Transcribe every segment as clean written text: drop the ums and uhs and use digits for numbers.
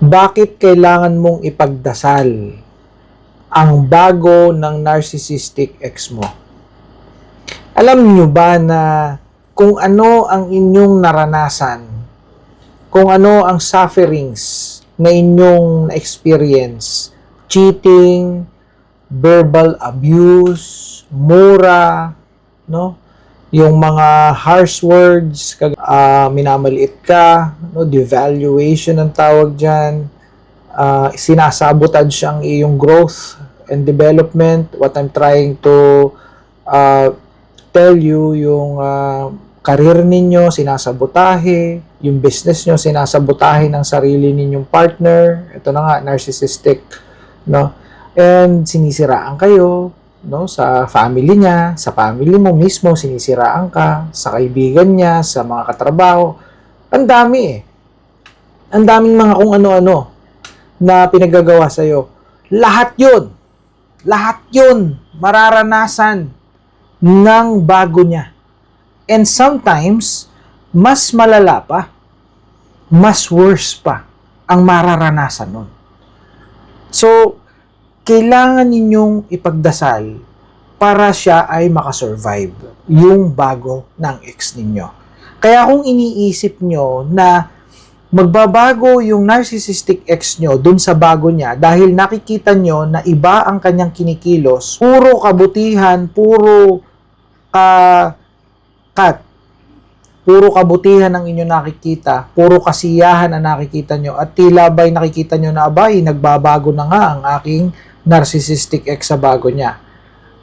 Bakit kailangan mong ipagdasal ang bago ng narcissistic ex mo? Alam nyo ba na kung ano ang inyong naranasan, kung ano ang sufferings na inyong na-experience, cheating, verbal abuse, mura, no? Yung mga harsh words, minamaliit ka, no? Devaluation ang tawag dyan, sinasabotage ang iyong growth and development. What I'm trying to tell you, yung career ninyo, sinasabotahe, yung business nyo, sinasabotahe ng sarili ninyong partner. Ito na nga, narcissistic, no? And sinisiraan kayo, no, sa family niya, sa family mo mismo, sinisiraan ka, sa kaibigan niya, sa mga katrabaho. Ang dami eh. Ang daming mga kung ano-ano na pinagagawa sa'yo. Lahat yun, mararanasan ng bago niya. And sometimes, mas malala pa, mas worse pa ang mararanasan nun. So, kailangan ninyong ipagdasal para siya ay makasurvive, yung bago ng ex ninyo. Kaya kung iniisip nyo na magbabago yung narcissistic ex nyo dun sa bago niya dahil nakikita nyo na iba ang kanyang kinikilos, puro kabutihan, puro puro kabutihan ang inyo nakikita, puro kasiyahan ang nakikita nyo, at tila ba'y nakikita nyo na abay, nagbabago na nga ang aking narcissistic ex sa bago niya.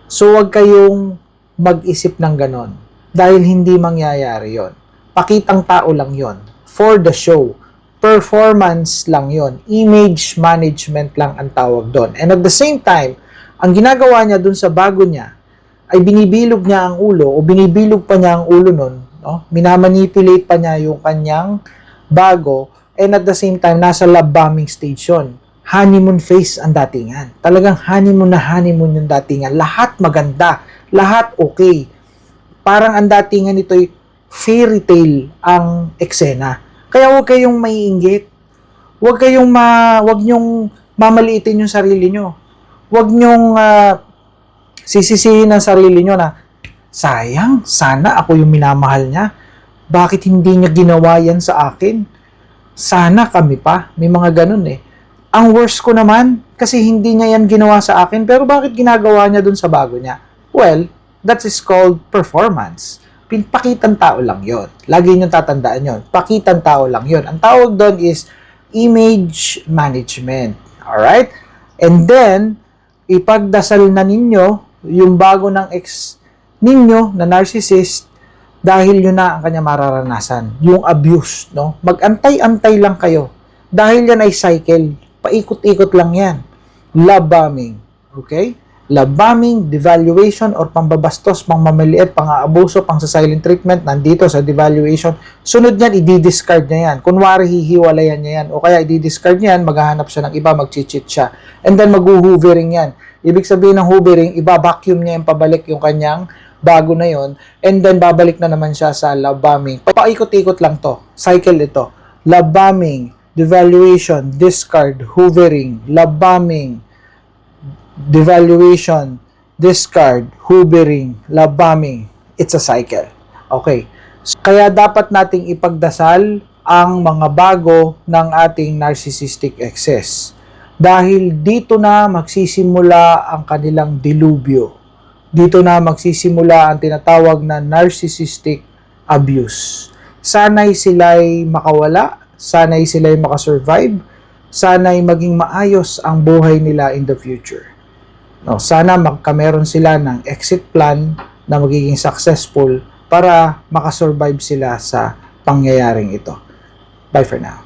So, wag kayong mag-isip ng ganon. Dahil hindi mangyayari yon. Pakitang tao lang yon. For the show. Performance lang yon. Image management lang ang tawag doon. And at the same time, ang ginagawa niya dun sa bago niya, ay binibilog niya ang ulo, o binibilog pa niya ang ulo nun, no? Minamanipulate pa niya yung kanyang bago, and at the same time, nasa love bombing stage yun. Honeymoon phase ang datingan. Talagang honeymoon na honeymoon yung datingan. Lahat maganda. Lahat okay. Parang ang datingan nito'y fairy tale ang eksena. Kaya huwag kayong maiinggit. Huwag nyong mamaliitin yung sarili nyo. Huwag nyong sisisihin ang sarili nyo na, sayang, sana ako yung minamahal niya. Bakit hindi niya ginawa yan sa akin? Sana kami pa. May mga ganun eh. Ang worst ko naman, kasi hindi niya yan ginawa sa akin, pero bakit ginagawa niya dun sa bago niya? Well, that is called performance. Pakitang tao lang yon. Lagi niyong tatandaan yon. Pakitang tao lang yon. Ang tawag doon is image management. Alright? And then, ipagdasal na ninyo yung bago ng ex ninyo na narcissist dahil yun na ang kanya mararanasan. Yung abuse, no? Mag-antay-antay lang kayo. Dahil yan ay cycle. Paikot-ikot lang yan. Love bombing. Okay? Love bombing, devaluation, or pambabastos, pangmamaliit, pang-aabuso, pang-silent treatment, nandito sa devaluation. Sunod niyan, i-discard niya yan. Kunwari, hihiwalayan niya yan. O kaya, i-discard niya yan, maghahanap siya ng iba, mag-cheat siya. And then, mag-hoovering yan. Ibig sabihin ng hoovering, iba-vacuum niya yung pabalik yung kanyang bago na yon. And then, babalik na naman siya sa love bombing. Paikot-ikot lang to. Cycle ito. Love bombing, devaluation, discard, hoovering, love bombing, devaluation, discard, hoovering, love bombing. It's a cycle. Okay. So, kaya dapat nating ipagdasal ang mga bago ng ating narcissistic exes. Dahil dito na magsisimula ang kanilang dilubyo. Dito na magsisimula ang tinatawag na narcissistic abuse. Sana'y sila'y makawala, sana'y sila'y makasurvive, sana'y maging maayos ang buhay nila in the future. No, sana magkameron sila ng exit plan na magiging successful para makasurvive sila sa pangyayaring ito. Bye for now.